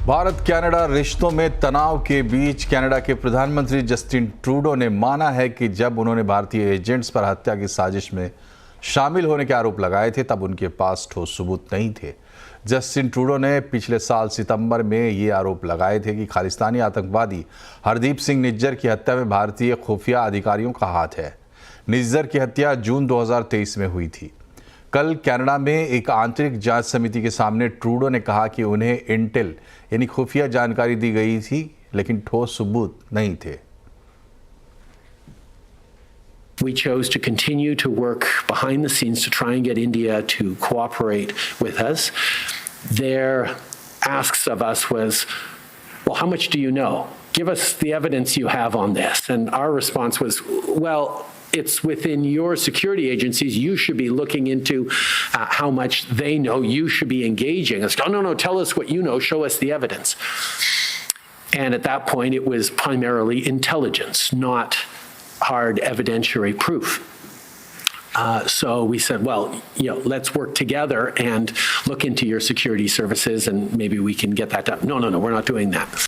Bharat Canada रिश्तों में तनाव के बीच कनाडा के प्रधानमंत्री जस्टिन ट्रूडो ने माना है कि जब उन्होंने भारतीय एजेंट्स पर हत्या की साजिश में शामिल होने के आरोप लगाए थे तब उनके पास ठोस सबूत नहीं थे। जस्टिन ट्रूडो ने पिछले साल सितंबर में ये आरोप लगाए थे कि खालिस्तानी आतंकवादी हरदीप सिंह निज्जर की हत्या में भारतीय खुफिया अधिकारियों का हाथ है। निज्जर की हत्या जून 2023 में हुई थी। कल कनाडा में एक आंतरिक जांच समिति के सामने ट्रूडो ने कहा कि उन्हें इंटेल यानी खुफिया जानकारी दी गई थी लेकिन ठोस सबूत नहीं थे। We chose to continue to work behind the scenes to try and get India to cooperate with us. Their asks of us was, well, how much do you know? Give us the evidence you have on this. And our response was, well, it's within your security agencies. You should be looking into how much they know. You should be engaging. It's, oh, no, tell us what you know. Show us the evidence. And at that point, it was primarily intelligence, not hard evidentiary proof. So we said, well, let's work together and look into your security services and maybe we can get that done. No, we're not doing that.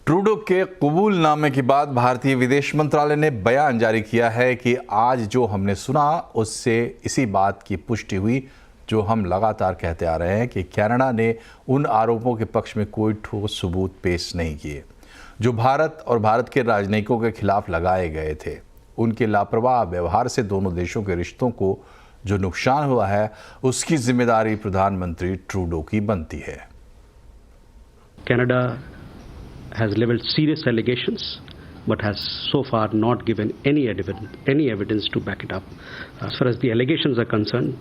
Trudeau के कबूलनामे के बाद भारतीय विदेश मंत्रालय ने बयान जारी किया है कि आज जो हमने सुना उससे इसी बात की पुष्टि हुई जो हम लगातार कहते आ रहे हैं कि कनाडा ने उन आरोपों के पक्ष में कोई ठोस सबूत पेश नहीं किए जो भारत और भारत के राजनयिकों के खिलाफ लगाए गए थे। उनके लापरवाह व्यवहार से दोनों देशों के रिश्तों को जो नुकसान हुआ है उसकी जिम्मेदारी प्रधानमंत्री ट्रूडो की बनती है। Canada has leveled serious allegations but has so far not given any evidence to back it up. As far as the allegations are concerned,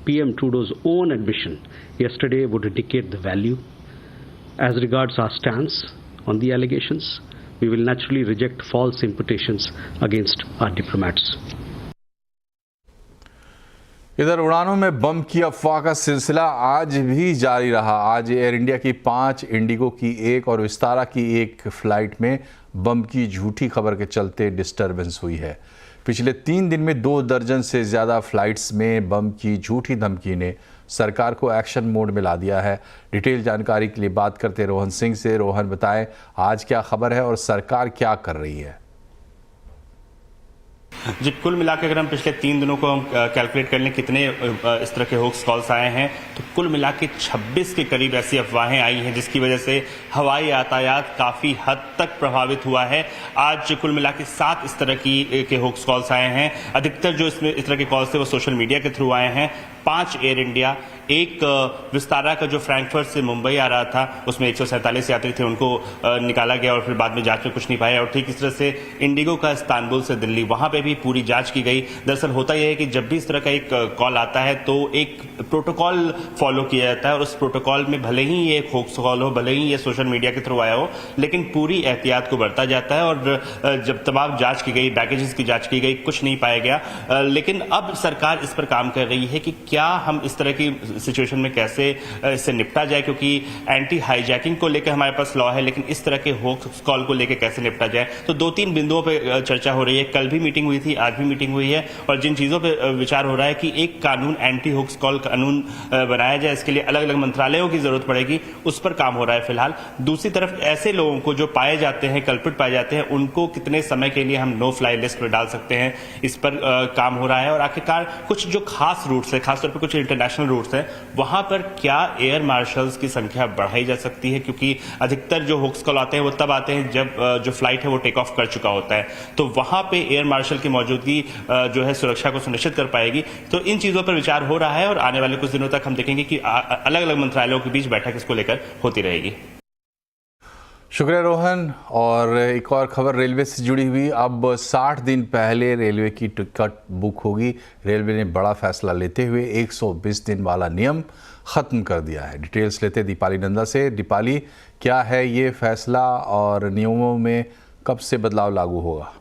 PM Trudeau's own admission yesterday would indicate the value. As regards our stance on the allegations, we will naturally reject false imputations against our diplomats. इधर उड़ानों में बम की अफवाह का सिलसिला आज भी जारी रहा। आज एयर इंडिया की 5, इंडिगो की 1 और विस्तारा की 1 फ्लाइट में बम की झूठी खबर के चलते डिस्टर्बेंस हुई है। पिछले 3 दिन में 2 दर्जन से ज़्यादा फ्लाइट्स में बम की झूठी धमकी ने सरकार को एक्शन मोड में ला दिया है। डिटेल जानकारी के लिए बात करते रोहन सिंह से। रोहन, बताएं आज क्या खबर है और सरकार क्या कर रही है? जी, कुल मिलाकर अगर हम पिछले 3 दिनों को हम कैलकुलेट कर लें कितने इस तरह के होक्स कॉल्स आए हैं तो कुल मिला के 26 के करीब ऐसी अफवाहें आई हैं जिसकी वजह से हवाई यातायात काफ़ी हद तक प्रभावित हुआ है। आज कुल मिला के 7 इस तरह के होक्स कॉल्स आए हैं। अधिकतर जो इसमें इस तरह के कॉल्स थे वो सोशल मीडिया के थ्रू आए हैं। 5 एयर इंडिया, 1 विस्तारा का जो फ्रैंकफर्ट से मुंबई आ रहा था उसमें 147 यात्री थे, उनको निकाला गया और फिर बाद में जांच में कुछ नहीं पाया। और ठीक इस तरह से इंडिगो का इस्तांबुल से दिल्ली, वहां पे भी पूरी जांच की गई। दरअसल होता यह है कि जब भी इस तरह का एक कॉल आता है तो एक प्रोटोकॉल फॉलो किया जाता है और उस प्रोटोकॉल में भले ही ये होक्स कॉल हो, भले ही ये सोशल मीडिया के थ्रू आया हो, लेकिन पूरी एहतियात को बरता जाता है। और जब तमाम जांच की गई, बैगेजेस की जांच की गई, कुछ नहीं पाया गया। लेकिन अब सरकार इस पर काम कर रही है कि क्या हम इस तरह की सिचुएशन में कैसे इससे निपटा जाए, क्योंकि एंटी हाईजैकिंग को लेकर हमारे पास लॉ है, लेकिन इस तरह के होक्स कॉल को लेकर कैसे निपटा जाए। तो 2-3 बिंदुओं पे चर्चा हो रही है। कल भी मीटिंग हुई थी, आज भी मीटिंग हुई है और जिन चीजों पे विचार हो रहा है कि एक कानून, एंटी होक्स कॉल कानून बनाया जाए। इसके लिए अलग अलग मंत्रालयों की जरूरत पड़ेगी, उस पर काम हो रहा है फिलहाल। दूसरी तरफ ऐसे लोगों को जो पाए जाते हैं, कल्प्रिट पाए जाते हैं, उनको कितने समय के लिए हम नो फ्लाई लिस्ट पर डाल सकते हैं, इस पर काम हो रहा है। और आखिरकार कुछ जो खास रूट्स है, खासतौर पर कुछ इंटरनेशनल रूट्स हैं, वहां पर क्या एयर मार्शल्स की संख्या बढ़ाई जा सकती है, क्योंकि अधिकतर जो होक्स कॉल आते हैं वो तब आते हैं जब जो फ्लाइट है वो टेक ऑफ कर चुका होता है। तो वहां पे एयर मार्शल की मौजूदगी जो है सुरक्षा को सुनिश्चित कर पाएगी। तो इन चीजों पर विचार हो रहा है और आने वाले कुछ दिनों तक हम देखेंगे कि अलग अलग मंत्रालयों के बीच बैठक इसको लेकर होती रहेगी। शुक्रिया रोहन। और एक और खबर रेलवे से जुड़ी हुई। अब 60 दिन पहले रेलवे की टिकट बुक होगी। रेलवे ने बड़ा फैसला लेते हुए 120 दिन वाला नियम ख़त्म कर दिया है। डिटेल्स लेते दीपाली नंदा से। दीपाली, क्या है ये फैसला और नियमों में कब से बदलाव लागू होगा?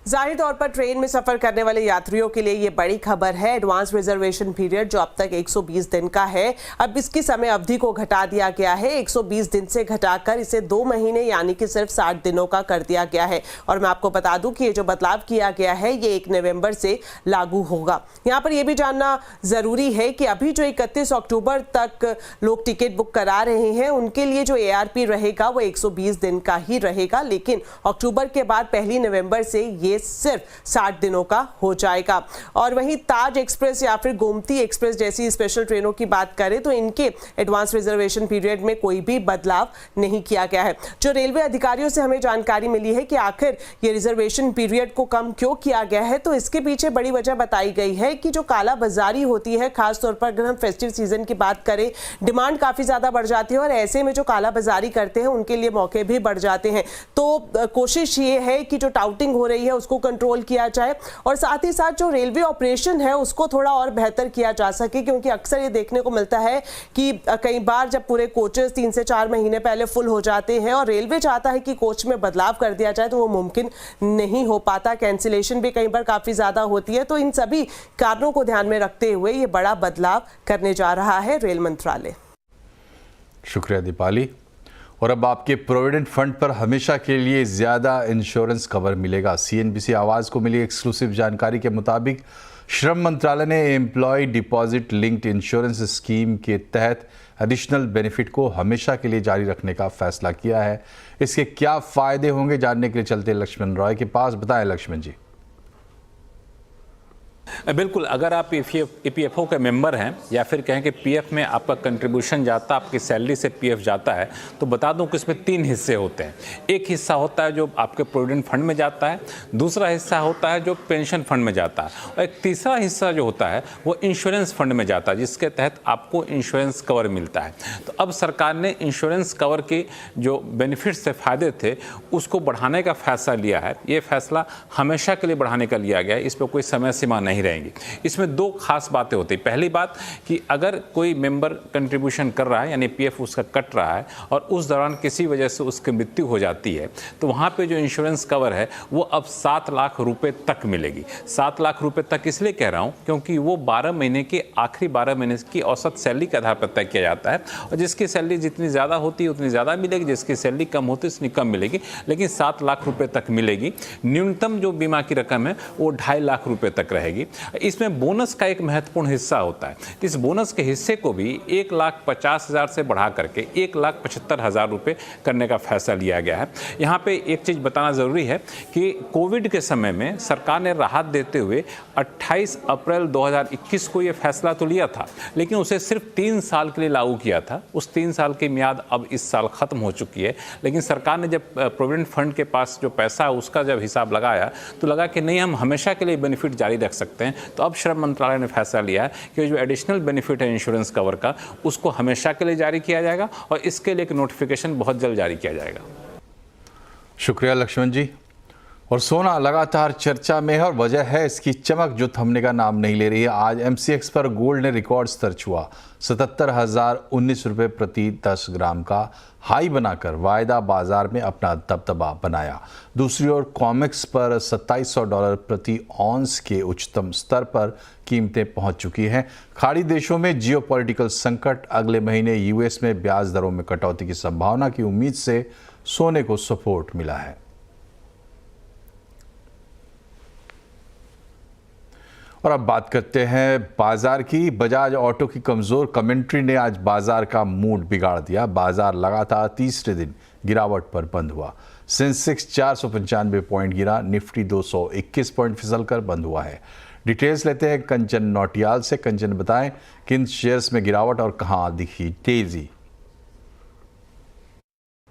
जाहिर तौर पर ट्रेन में सफर करने वाले यात्रियों के लिए ये बड़ी खबर है। एडवांस रिजर्वेशन पीरियड जो अब तक 120 दिन का है, अब इसकी समय अवधि को घटा दिया गया है। 120 दिन से घटाकर इसे 2 महीने यानी कि सिर्फ 60 दिनों का कर दिया गया है। और मैं आपको बता दूं कि ये जो बदलाव किया गया है ये 1 नवंबर से लागू होगा। यहाँ पर यह भी जानना जरूरी है कि अभी जो 31 अक्टूबर तक लोग टिकट बुक करा रहे हैं उनके लिए जो ARP रहेगा वो 120 दिन का ही रहेगा, लेकिन अक्टूबर के बाद 1 नवंबर से ये सिर्फ 60 दिनों का हो जाएगा। और वहीं ताज एक्सप्रेस या फिर गोमती एक्सप्रेस जैसी स्पेशल ट्रेनों की बात करें तो इनके एडवांस रिजर्वेशन पीरियड में कोई भी बदलाव नहीं किया गया है। जो रेलवे अधिकारियों से हमें जानकारी मिली है कि आखिर ये रिजर्वेशन पीरियड को कम क्यों किया गया है, तो इसके पीछे बड़ी वजह बताई गई है कि जो काला बाजारी होती है, खासतौर पर अगर हम फेस्टिव सीजन की बात करें, डिमांड काफी ज्यादा बढ़ जाती है और ऐसे में जो काला बाजारी करते हैं उनके लिए मौके भी बढ़ जाते हैं। तो कोशिश ये है कि जो टाउटिंग हो रही है उसको कंट्रोल किया जाए और साथ ही साथ जो रेलवे ऑपरेशन है उसको थोड़ा और बेहतर किया जा सके, क्योंकि अक्सर ये देखने को मिलता है कि कई बार जब पूरे कोचेस 3 से 4 महीने पहले फुल हो जाते हैं और रेलवे चाहता है कि कोच में बदलाव कर दिया जाए तो वो मुमकिन नहीं हो पाता। कैंसिलेशन भी कई बार काफी ज्यादा होती है। तो इन सभी कारणों को ध्यान में रखते हुए ये बड़ा बदलाव करने जा रहा है रेल मंत्रालय। शुक्रिया दीपाली। और अब आपके प्रोविडेंट फंड पर हमेशा के लिए ज़्यादा इंश्योरेंस कवर मिलेगा। CNBC आवाज़ को मिली एक्सक्लूसिव जानकारी के मुताबिक श्रम मंत्रालय ने employ deposit linked insurance scheme के तहत एडिशनल बेनिफिट को हमेशा के लिए जारी रखने का फैसला किया है। इसके क्या फ़ायदे होंगे जानने के लिए चलते लक्ष्मण रॉय के पास। बताएं लक्ष्मण जी। बिल्कुल, अगर आप EPFO के मेंबर हैं या फिर कहें कि PF में आपका कंट्रीब्यूशन जाता है, आपकी सैलरी से PF जाता है, तो बता दूं कि इसमें 3 हिस्से होते हैं। एक हिस्सा होता है जो आपके प्रोविडेंट फंड में जाता है, दूसरा हिस्सा होता है जो पेंशन फंड में जाता है और एक तीसरा हिस्सा जो होता है वो इंश्योरेंस फंड में जाता है, जिसके तहत आपको इंश्योरेंस कवर मिलता है। तो अब सरकार ने इंश्योरेंस कवर के जो बेनिफिट से फ़ायदे थे उसको बढ़ाने का फैसला लिया है। ये फैसला हमेशा के लिए बढ़ाने का लिया गया है, इस पर कोई समय सीमा नहीं रहेंगी। इसमें 2 खास बातें होती हैं। पहली बात कि अगर कोई मेंबर कंट्रीब्यूशन कर रहा है यानी PF उसका कट रहा है और उस दौरान किसी वजह से उसकी मृत्यु हो जाती है तो वहाँ पे जो इंश्योरेंस कवर है वो अब 7 लाख रुपए तक मिलेगी। 7 लाख रुपए तक इसलिए कह रहा हूँ क्योंकि वो 12 महीने के आखिरी 12 महीने की औसत सैलरी के आधार पर तय किया जाता है और जिसकी सैलरी जितनी ज़्यादा होती है उतनी ज़्यादा मिलेगी, जिसकी सैलरी कम होती है उतनी कम मिलेगी, लेकिन 7 लाख रुपये तक मिलेगी। न्यूनतम जो बीमा की रकम है वो 2.5 लाख रुपये तक रहेगी। इसमें बोनस का एक महत्वपूर्ण हिस्सा होता है। इस बोनस के हिस्से को भी 1,50,000 से बढ़ा करके 1,75,000 रुपये करने का फैसला लिया गया है। यहाँ पे एक चीज़ बताना ज़रूरी है कि कोविड के समय में सरकार ने राहत देते हुए 28 अप्रैल 2021 को ये फैसला तो लिया था, लेकिन उसे सिर्फ 3 साल के लिए लागू किया था। उस 3 साल की मियाद अब इस साल ख़त्म हो चुकी है, लेकिन सरकार ने जब प्रोविडेंट फंड के पास जो पैसा है उसका जब हिसाब लगाया तो लगा कि नहीं, हम हमेशा के लिए बेनिफिट जारी रख सकते हैं। तो अब श्रम मंत्रालय ने फैसला लिया है कि जो एडिशनल बेनिफिट है इंश्योरेंस कवर का उसको हमेशा के लिए जारी किया जाएगा और इसके लिए एक नोटिफिकेशन बहुत जल्द जारी किया जाएगा। शुक्रिया लक्ष्मण जी। और सोना लगातार चर्चा में है और वजह है इसकी चमक जो थमने का नाम नहीं ले रही है। आज MCX पर गोल्ड ने रिकॉर्ड स्तर छुआ, 77,019 रुपये प्रति 10 ग्राम का हाई बनाकर वायदा बाजार में अपना दबदबा बनाया। दूसरी ओर कॉमेक्स पर $2,700 प्रति ऑन्स के उच्चतम स्तर पर कीमतें पहुंच चुकी हैं। खाड़ी देशों में जियोपॉलिटिकल संकट, अगले महीने US में ब्याज दरों में कटौती की संभावना की उम्मीद से सोने को सपोर्ट मिला है। और अब बात करते हैं बाजार की। बजाज ऑटो की कमज़ोर कमेंट्री ने आज बाजार का मूड बिगाड़ दिया। बाजार लगातार तीसरे दिन गिरावट पर बंद हुआ। सेंसेक्स 495 पॉइंट गिरा, निफ्टी 221 पॉइंट फिसलकर बंद हुआ है। डिटेल्स लेते हैं कंचन नौटियाल से। कंचन, बताएं किन शेयर्स में गिरावट और कहां दिखी तेजी?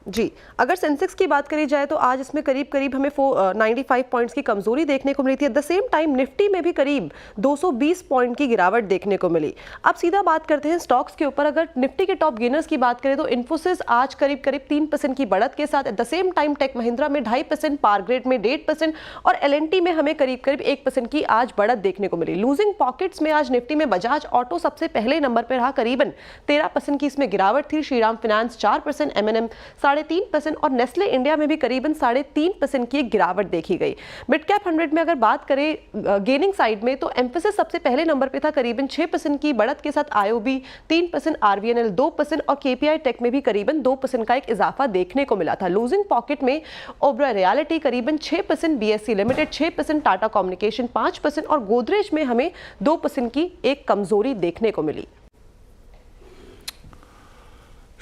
जी, अगर सेंसेक्स की बात करी जाए तो आज इसमें करीब हमें 95 पॉइंट्स की कमजोरी देखने को मिली थी। Eight the same time Nifty में भी करीब 220 पॉइंट की गिरावट देखने को मिली। अब सीधा बात करते हैं स्टॉक्स के ऊपर। अगर निफ्टी के टॉप गेनर्स की बात करें तो इन्फोसिस आज करीब 3% की बढ़त के साथ, at the same time tech Mahindra में 2.5%, पावरग्रिड में 1.5% और L&T में हमें करीब 1% की आज बढ़त देखने को मिली। लूजिंग पॉकेट्स में आज निफ्टी में बजाज ऑटो सबसे पहले नंबर पर रहा, करीबन 13% की इसमें गिरावट थी। श्रीराम फाइनेंस 4%, M&M 3.5% और नेस्ले इंडिया में भी करीबन 3.5% की एक गिरावट देखी गई। मिड कैप 100 में अगर बात करें गेनिंग साइड में तो एम्फेसिस सबसे पहले नंबर पे था करीबन 6% की बढ़त के साथ, आईओबी 3%, आरवीएनएल 2% और केपीआई टेक में भी करीबन 2% का एक इजाफा देखने को मिला था। लूजिंग पॉकेट में ओबरॉय रियलिटी करीबन 6%, बीएससी लिमिटेड 6%, टाटा कम्युनिकेशन 5% और गोदरेज में हमें 2% की एक कमजोरी देखने को मिली।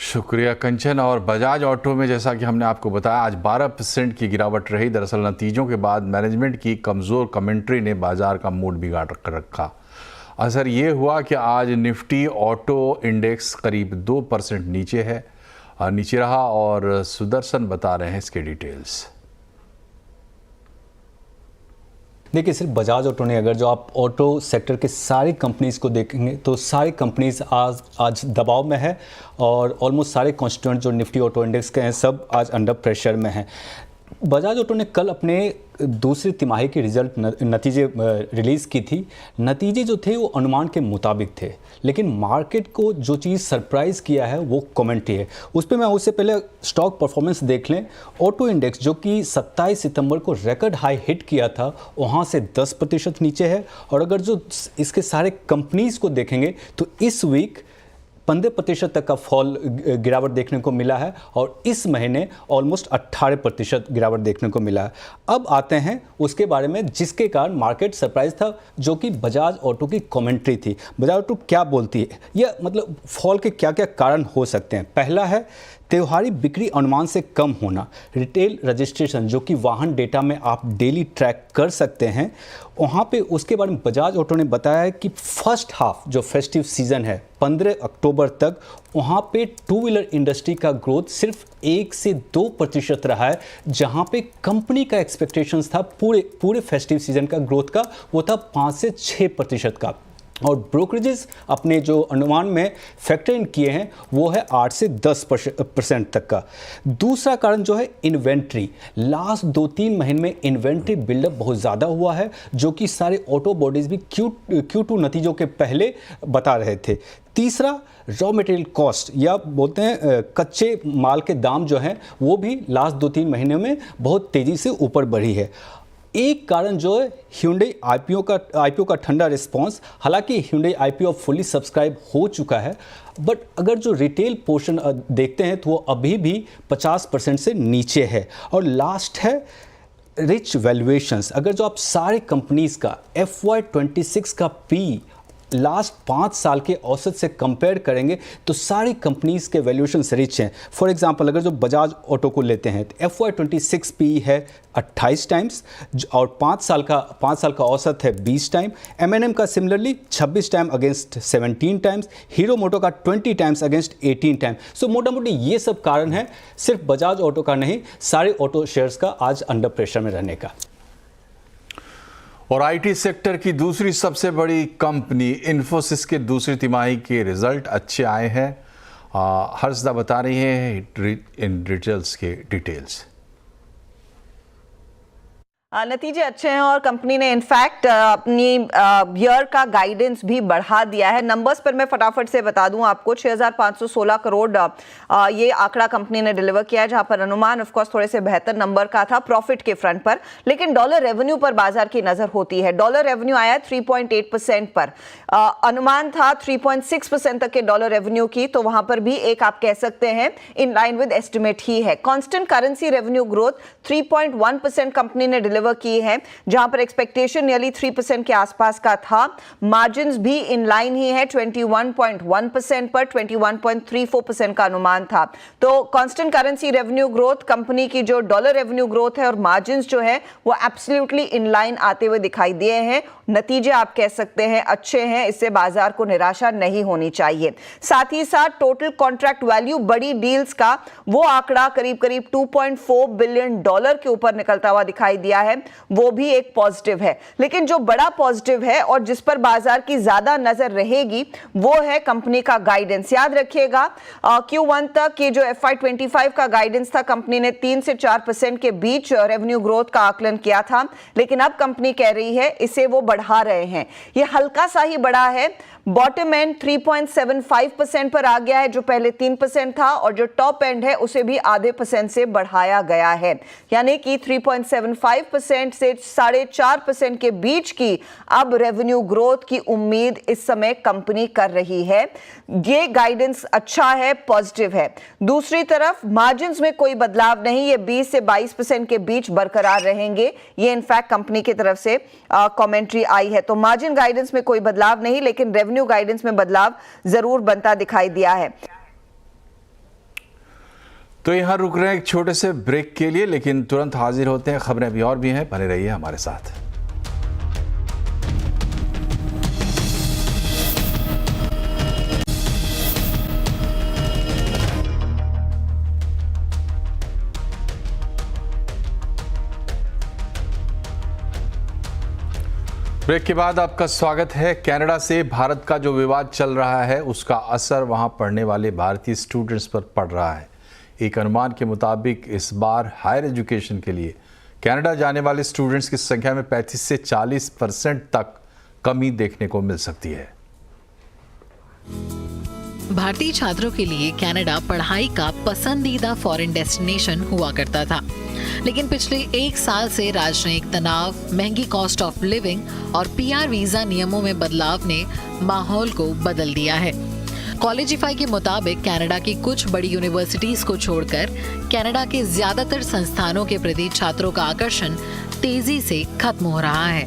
शुक्रिया कंचन। और बजाज ऑटो में जैसा कि हमने आपको बताया आज 12% की गिरावट रही। दरअसल नतीजों के बाद मैनेजमेंट की कमज़ोर कमेंट्री ने बाजार का मूड बिगाड़ कर रखा। असर ये हुआ कि आज निफ्टी ऑटो इंडेक्स करीब 2% नीचे रहा और सुदर्शन बता रहे हैं इसके डिटेल्स। देखिए, सिर्फ बजाज ऑटो ने, अगर जो आप ऑटो सेक्टर के सारी कंपनीज़ को देखेंगे तो सारी कंपनीज़ आज दबाव में है और ऑलमोस्ट सारे कॉन्स्टिट्यूएंट जो निफ्टी ऑटो इंडेक्स के हैं सब आज अंडर प्रेशर में हैं। बजाज ऑटो ने कल अपने दूसरी तिमाही के रिजल्ट नतीजे रिलीज़ की थी। नतीजे जो थे वो अनुमान के मुताबिक थे, लेकिन मार्केट को जो चीज़ सरप्राइज़ किया है वो कमेंट्री है। उस पर मैं उससे पहले स्टॉक परफॉर्मेंस देख लें। ऑटो इंडेक्स जो कि 27 सितंबर को रिकॉर्ड हाई हिट किया था, वहाँ से 10% नीचे है। और अगर जो इसके सारे कंपनीज़ को देखेंगे तो इस वीक 15% तक का फॉल गिरावट देखने को मिला है और इस महीने ऑलमोस्ट 18% गिरावट देखने को मिला है। अब आते हैं उसके बारे में जिसके कारण मार्केट सरप्राइज था, जो कि बजाज ऑटो की कमेंट्री थी। बजाज ऑटो क्या बोलती है, या मतलब फॉल के क्या क्या कारण हो सकते हैं। पहला है त्योहारी बिक्री अनुमान से कम होना। रिटेल रजिस्ट्रेशन जो कि वाहन डेटा में आप डेली ट्रैक कर सकते हैं, वहाँ पे उसके बारे में बजाज ऑटो ने बताया है कि फर्स्ट हाफ जो फेस्टिव सीज़न है 15 अक्टूबर तक, वहाँ पे टू व्हीलर इंडस्ट्री का ग्रोथ सिर्फ 1 से 2% रहा है, जहाँ पे कंपनी का एक्सपेक्टेशंस था पूरे फेस्टिव सीज़न का ग्रोथ का वो था 5 से 6% का। और ब्रोकरेजेस अपने जो अनुमान में फैक्टर इन किए हैं वो है 8 से 10% तक का। दूसरा कारण जो है इन्वेंट्री। लास्ट 2-3 महीने में इन्वेंट्री बिल्डअप बहुत ज़्यादा हुआ है, जो कि सारे ऑटो बॉडीज़ भी Q2 नतीजों के पहले बता रहे थे। तीसरा रॉ मटेरियल कॉस्ट या बोलते हैं कच्चे माल के दाम जो हैं वो भी लास्ट 2-3 महीने में बहुत तेज़ी से ऊपर बढ़ी है। एक कारण जो है Hyundai IPO का ठंडा रिस्पांस। हालांकि Hyundai IPO फुली सब्सक्राइब हो चुका है, बट अगर जो रिटेल पोर्शन देखते हैं तो वो अभी भी 50% से नीचे है। और लास्ट है रिच वैल्यूएशंस। अगर जो आप सारे कंपनीज का FY26 का पी लास्ट 5 साल के औसत से कंपेयर करेंगे तो सारी कंपनीज के वैल्यूएशंस रिच हैं। फॉर एग्जांपल अगर जो बजाज ऑटो को लेते हैं तो FY26 पी है 28 टाइम्स और 5 साल का औसत है 20 टाइम। M&M का similarly 26 time against 17 times. Hero Moto का 20 टाइम्स अगेंस्ट 18 टाइम। सो मोटा मोटी ये सब कारण है, सिर्फ बजाज ऑटो का नहीं, सारे ऑटो शेयर्स का आज अंडर प्रेशर में रहने का। और आईटी सेक्टर की दूसरी सबसे बड़ी कंपनी इन्फोसिस के दूसरी तिमाही के रिजल्ट अच्छे आए हैं। हर्षदा बता रही है इन रिजल्ट्स के डिटेल्स। नतीजे अच्छे हैं और कंपनी ने इनफैक्ट अपनी ईयर का गाइडेंस भी बढ़ा दिया है। नंबर्स पर मैं फटाफट से बता दूं आपको, 6,516 करोड़ ये आंकड़ा कंपनी ने डिलीवर किया है, जहां पर अनुमान ऑफ कोर्स थोड़े से बेहतर नंबर का था प्रॉफिट के फ्रंट पर। लेकिन डॉलर रेवेन्यू पर बाजार की नजर होती है। डॉलर रेवेन्यू आया 3.8% पर, अनुमान था 3.6% तक के डॉलर रेवेन्यू की, तो वहां पर भी एक आप कह सकते हैं इन लाइन विद एस्टिमेट ही है। Constant currency revenue growth 3.1% company ने डिलीवर की है, जहां पर एक्सपेक्टेशन नियरली 3% के आसपास का था। मार्जिन्स भी इन लाइन ही है, 21.1% पर 21.34% का अनुमान था। तो constant currency revenue growth, company की जो डॉलर रेवेन्यू ग्रोथ है और मार्जिन्स जो है वो एब्सोल्युटली इन लाइन आते हुए दिखाई दिए हैं। नतीजे आप कह सकते हैं अच्छे हैं, इससे बाजार को निराशा नहीं होनी चाहिए। साथ ही साथ टोटल कॉन्ट्रैक्ट वैल्यू बड़ी डील्स का वो आंकड़ा करीब 2.4 बिलियन डॉलर के ऊपर निकलता हुआ दिखाई दिया है, वो भी एक पॉजिटिव है। लेकिन जो बड़ा पॉजिटिव है और जिस पर बाजार की ज्यादा नजर रहेगी वो है कंपनी का गाइडेंस। याद रखिएगा Q1 तक ये जो FY25 का गाइडेंस था, कंपनी ने 3 से 4% के बीच रेवेन्यू ग्रोथ का आकलन किया था, लेकिन अब कंपनी कह रही है इसे वो बढ़ा रहे हैं। ये हल्का सा ही बढ़ा है, बॉटम एंड 3.75% पर आ गया है, जो पहले 3% था, और जो टॉप एंड है उसे भी आधे % से बढ़ाया गया है, यानी कि 3.75% से 4.5% के बीच की अब रेवेन्यू ग्रोथ की उम्मीद इस समय कंपनी कर रही है। ये गाइडेंस अच्छा है, पॉजिटिव है। दूसरी तरफ मार्जिन्स में कोई बदलाव नहीं, ये 20 से 22% के बीच बरकरार रहेंगे, ये इनफैक्ट कंपनी की तरफ से कमेंट्री आई है। तो मार्जिन गाइडेंस में कोई बदलाव नहीं, लेकिन रेवेन्यू गाइडेंस में बदलाव जरूर बनता दिखाई दिया है। तो यहां रुक रहे हैं एक छोटे से ब्रेक के लिए, लेकिन तुरंत हाजिर होते हैं। खबरें अभी और भी हैं, बने रहिए हमारे साथ। ब्रेक के बाद आपका स्वागत है। कनाडा से भारत का जो विवाद चल रहा है उसका असर वहां पढ़ने वाले भारतीय स्टूडेंट्स पर पड़ रहा है। एक अनुमान के मुताबिक इस बार हायर एजुकेशन के लिए कनाडा जाने वाले स्टूडेंट्स की संख्या में 35 से 40% तक कमी देखने को मिल सकती है। भारतीय छात्रों के लिए कनाडा पढ़ाई का पसंदीदा फॉरेन डेस्टिनेशन हुआ करता था, लेकिन पिछले 1 साल से राजनयिक तनाव, महंगी कॉस्ट ऑफ लिविंग और पीआर वीजा नियमों में बदलाव ने माहौल को बदल दिया है। कॉलेजिफाई के मुताबिक कनाडा की कुछ बड़ी यूनिवर्सिटीज को छोड़कर कनाडा के ज्यादातर संस्थानों के प्रति छात्रों का आकर्षण तेजी से खत्म हो रहा है।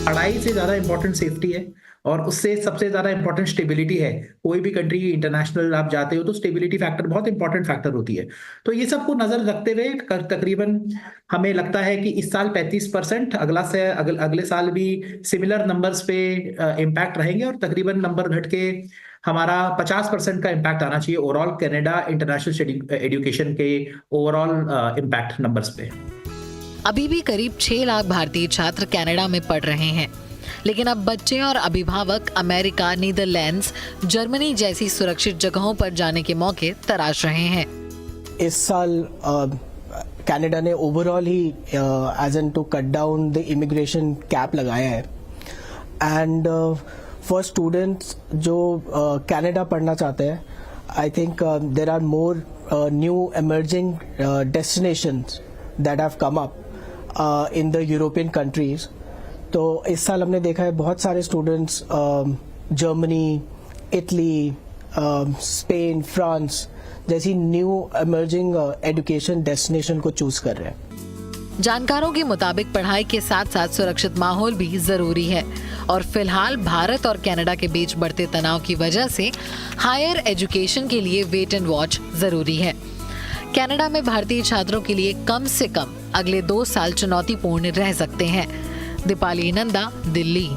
पढ़ाई से ज्यादा इम्पोर्टेंट सेफ्टी है, और उससे सबसे ज्यादा इंपॉर्टेंट स्टेबिलिटी है। कोई भी कंट्री इंटरनेशनल आप जाते हो तो स्टेबिलिटी फैक्टर बहुत इंपॉर्टेंट फैक्टर होती है। तो ये सबको नजर रखते हुए तकरीबन हमें लगता है कि इस साल 35%, अगले साल भी सिमिलर नंबर्स पे इम्पैक्ट रहेंगे, और तकरीबन नंबर घट के हमारा 50% का इम्पैक्ट आना चाहिए ओवरऑल कनाडा इंटरनेशनल एजुकेशन के ओवरऑल इम्पैक्ट नंबर्स पे। अभी भी करीब 6 लाख भारतीय छात्र कनाडा में पढ़ रहे हैं, लेकिन अब बच्चे और अभिभावक अमेरिका, नीदरलैंड्स, जर्मनी जैसी सुरक्षित जगहों पर जाने के मौके तलाश रहे हैं। इस साल कनाडा ने ओवरऑल ही as an to cut down the immigration cap लगाया है, एंड फॉर स्टूडेंट्स जो कनाडा पढ़ना चाहते हैं, I think there are more new emerging destinations that have come up in the European countries. तो इस साल हमने देखा है बहुत सारे students Germany, Italy, Spain, France जैसी न्यू इमर्जिंग एजुकेशन डेस्टिनेशन को चूज कर रहे हैं। जानकारों के मुताबिक पढ़ाई के साथ साथ सुरक्षित माहौल भी जरूरी है, और फिलहाल भारत और कनाडा के बीच बढ़ते तनाव की वजह से हायर एजुकेशन के लिए वेट एंड वॉच जरूरी है। कनाडा में भारतीय छात्रों के लिए कम से कम अगले 2 साल चुनौतीपूर्ण रह सकते हैं। दीपाली नंदा, दिल्ली।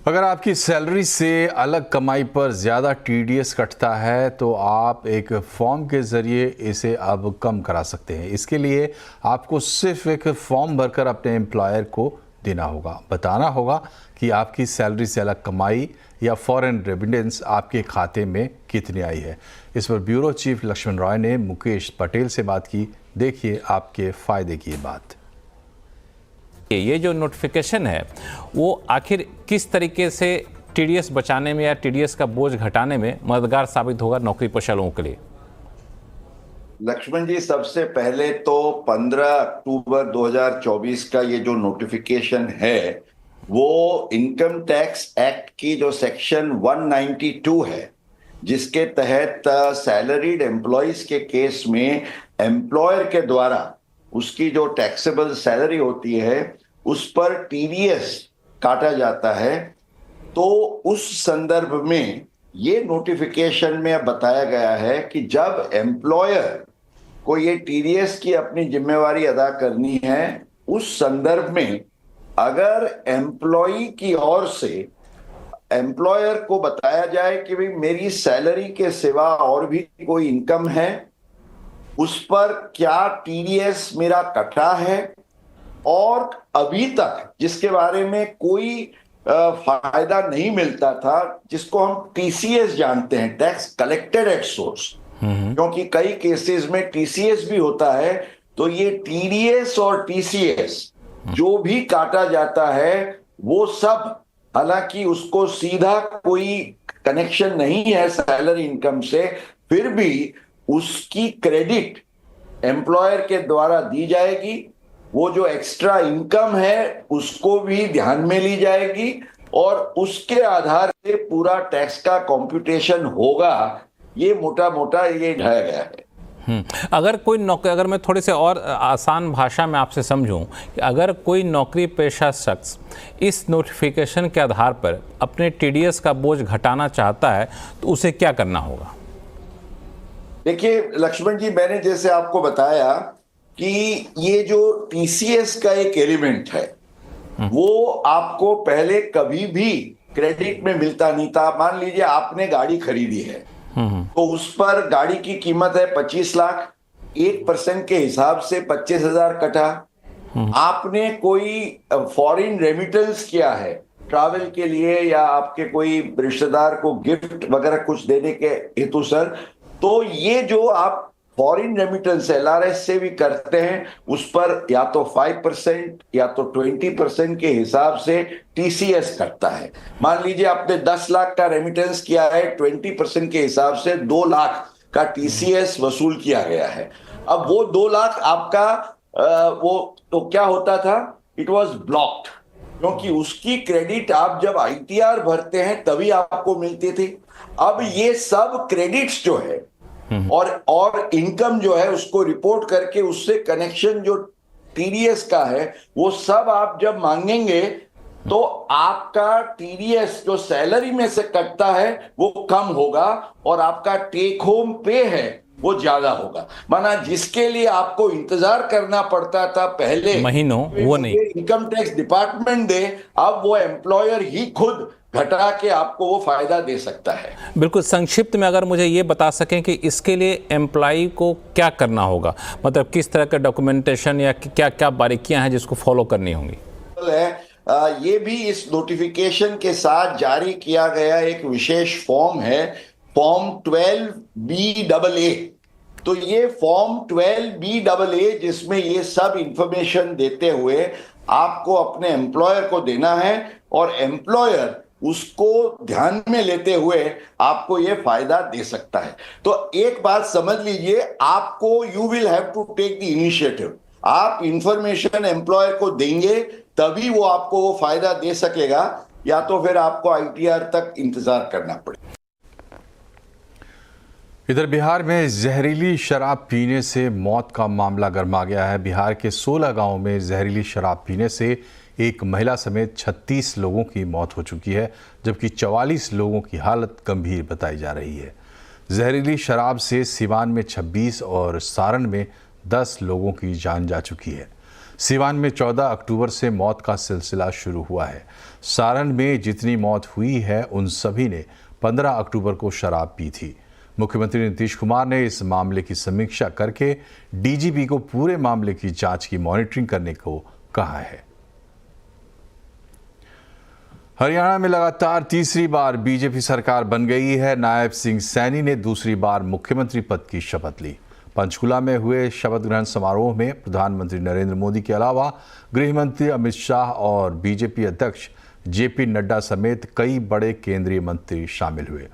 अगर आपकी सैलरी से अलग कमाई पर ज़्यादा टीडीएस कटता है तो आप एक फॉर्म के ज़रिए इसे अब कम करा सकते हैं। इसके लिए आपको सिर्फ एक फॉर्म भरकर अपने एम्प्लॉयर को देना होगा। बताना होगा कि आपकी सैलरी से अलग कमाई या फॉरेन रेमिटेंस आपके खाते में कितनी आई है। इस पर ब्यूरो चीफ लक्ष्मण रॉय ने मुकेश पटेल से बात की। देखिए आपके फ़ायदे की बात। ये जो नोटिफिकेशन है वो आखिर किस तरीके से टीडीएस बचाने में या टीडीएस का बोझ घटाने में मददगार साबित होगा नौकरीपेशा लोगों के लिए? लक्ष्मण जी, सबसे पहले तो 15 अक्टूबर 2024 का ये जो नोटिफिकेशन है वो इनकम टैक्स एक्ट की जो सेक्शन 192 है, जिसके तहत सैलरीड एम्प्लॉयज के केस में एम्प्लॉयर के द्वारा उसकी जो टैक्सेबल सैलरी होती है उस पर टीडीएस काटा जाता है। तो उस संदर्भ में ये नोटिफिकेशन में बताया गया है कि जब एम्प्लॉयर को ये टीडीएस की अपनी जिम्मेवारी अदा करनी है, उस संदर्भ में अगर एम्प्लॉई की ओर से एम्प्लॉयर को बताया जाए कि भाई मेरी सैलरी के सिवा और भी कोई इनकम है, उस पर क्या टीडीएस मेरा कटा है, और अभी तक जिसके बारे में कोई फायदा नहीं मिलता था, जिसको हम टीसीएस जानते हैं, टैक्स कलेक्टेड एट सोर्स, क्योंकि कई केसेस में टीसीएस भी होता है, तो ये टीडीएस और टीसीएस जो भी काटा जाता है वो सब हालांकि उसको सीधा कोई कनेक्शन नहीं है सैलरी इनकम से, फिर भी उसकी क्रेडिट एम्प्लॉयर के द्वारा दी जाएगी। वो जो एक्स्ट्रा इनकम है उसको भी ध्यान में ली जाएगी और उसके आधार से पूरा टैक्स का कंप्यूटेशन होगा। ये मोटा मोटा ये ढाया गया है। अगर कोई नौकरी, अगर मैं थोड़े से और आसान भाषा में आपसे समझूं कि अगर कोई नौकरी पेशा शख्स इस नोटिफिकेशन के आधार पर अपने टीडीएस का बोझ घटाना चाहता है तो उसे क्या करना होगा? देखिए लक्ष्मण जी, मैंने जैसे आपको बताया कि ये जो टीसीएस का एक एलिमेंट है वो आपको पहले कभी भी क्रेडिट में मिलता नहीं था। मान लीजिए आपने गाड़ी खरीदी है तो उस पर गाड़ी की कीमत है 25 लाख, 1% के हिसाब से 25,000 कटा। आपने कोई फॉरेन रेमिटेंस किया है ट्रैवल के लिए या आपके कोई रिश्तेदार को गिफ्ट वगैरह कुछ देने के हेतु सर, तो ये जो आप फॉरेन रेमिटेंस एलआरएस से भी करते हैं उस पर या तो 5% या तो 20% के हिसाब से टीसीएस करता है। मान लीजिए आपने 10 लाख का रेमिटेंस किया है, 20% के हिसाब से 2 लाख का टीसीएस वसूल किया गया है। अब वो 2 लाख आपका वो तो क्या होता था, इट वाज ब्लॉक्ड, क्योंकि उसकी क्रेडिट आप जब आईटीआर भरते हैं तभी आपको मिलते थे। अब ये सब क्रेडिट्स जो है और इनकम जो है उसको रिपोर्ट करके उससे कनेक्शन जो टीडीएस का है वो सब आप जब मांगेंगे तो आपका टीडीएस जो सैलरी में से कटता है वो कम होगा और आपका टेक होम पे है वो ज्यादा होगा। माना जिसके लिए आपको इंतजार करना पड़ता था पहले महीनों, वो नहीं, इनकम टैक्स डिपार्टमेंट दे, अब वो एम्प्लॉयर ही खुद घटा के आपको वो फायदा दे सकता है। बिल्कुल संक्षिप्त में अगर मुझे ये बता सकें कि इसके लिए एम्प्लॉय को क्या करना होगा, मतलब किस तरह का डॉक्यूमेंटेशन या क्या क्या बारीकियां हैं जिसको फॉलो करनी होंगी? ये भी इस नोटिफिकेशन के साथ जारी किया गया एक विशेष फॉर्म है, फॉर्म 12BAA। तो ये फॉर्म 12BAA जिसमें ये सब इंफॉर्मेशन देते हुए आपको अपने एम्प्लॉयर को देना है और एम्प्लॉयर उसको ध्यान में लेते हुए आपको ये फायदा दे सकता है। तो एक बात समझ लीजिए, आपको you will have to take the initiative. आप इंफॉर्मेशन एम्प्लॉयर को देंगे तभी वो आपको वो फायदा दे सकेगा, या तो फिर आपको आईटीआर तक इंतजार करना पड़ेगा। इधर बिहार में जहरीली शराब पीने से मौत का मामला गर्मा गया है। बिहार के 16 गांवों में जहरीली शराब पीने से एक महिला समेत 36 लोगों की मौत हो चुकी है, जबकि 44 लोगों की हालत गंभीर बताई जा रही है। जहरीली शराब से सिवान में 26 और सारण में 10 लोगों की जान जा चुकी है। सिवान में 14 अक्टूबर से मौत का सिलसिला शुरू हुआ है। सारण में जितनी मौत हुई है उन सभी ने 15 अक्टूबर को शराब पी थी। मुख्यमंत्री नीतीश कुमार ने इस मामले की समीक्षा करके डीजीपी को पूरे मामले की जांच की मॉनिटरिंग करने को कहा है। हरियाणा में लगातार तीसरी बार बीजेपी सरकार बन गई है। नायब सिंह सैनी ने दूसरी बार मुख्यमंत्री पद की शपथ ली। पंचकुला में हुए शपथ ग्रहण समारोह में प्रधानमंत्री नरेंद्र मोदी के अलावा गृह मंत्री अमित शाह और बीजेपी अध्यक्ष जेपी नड्डा समेत कई बड़े केंद्रीय मंत्री शामिल हुए।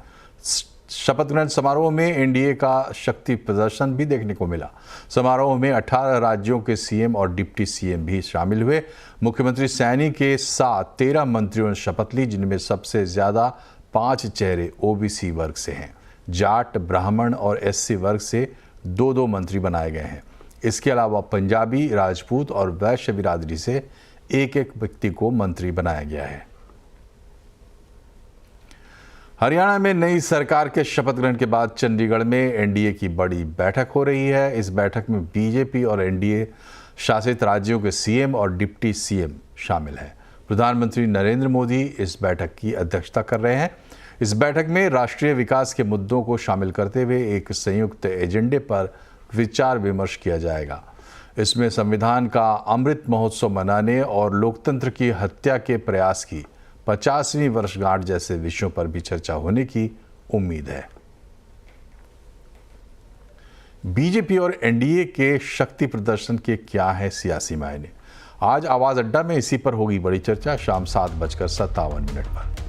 शपथ ग्रहण समारोह में एनडीए का शक्ति प्रदर्शन भी देखने को मिला। समारोह में 18 राज्यों के सीएम और डिप्टी सीएम भी शामिल हुए। मुख्यमंत्री सैनी के साथ 13 मंत्रियों ने शपथ ली, जिनमें सबसे ज्यादा 5 चेहरे ओबीसी वर्ग से हैं। जाट, ब्राह्मण और एससी वर्ग से 2-2 मंत्री बनाए गए हैं। इसके अलावा पंजाबी, राजपूत और वैश्य बिरादरी से एक-एक व्यक्ति को मंत्री बनाया गया है। हरियाणा में नई सरकार के शपथ ग्रहण के बाद चंडीगढ़ में एनडीए की बड़ी बैठक हो रही है। इस बैठक में बीजेपी और एनडीए शासित राज्यों के सीएम और डिप्टी सीएम शामिल हैं। प्रधानमंत्री नरेंद्र मोदी इस बैठक की अध्यक्षता कर रहे हैं। इस बैठक में राष्ट्रीय विकास के मुद्दों को शामिल करते हुए एक संयुक्त एजेंडे पर विचार विमर्श किया जाएगा। इसमें संविधान का अमृत महोत्सव मनाने और लोकतंत्र की हत्या के प्रयास की 50वीं वर्षगांठ जैसे विषयों पर भी चर्चा होने की उम्मीद है। बीजेपी और एनडीए के शक्ति प्रदर्शन के क्या है सियासी मायने? आज आवाज अड्डा में इसी पर होगी बड़ी चर्चा शाम 7:57 पर।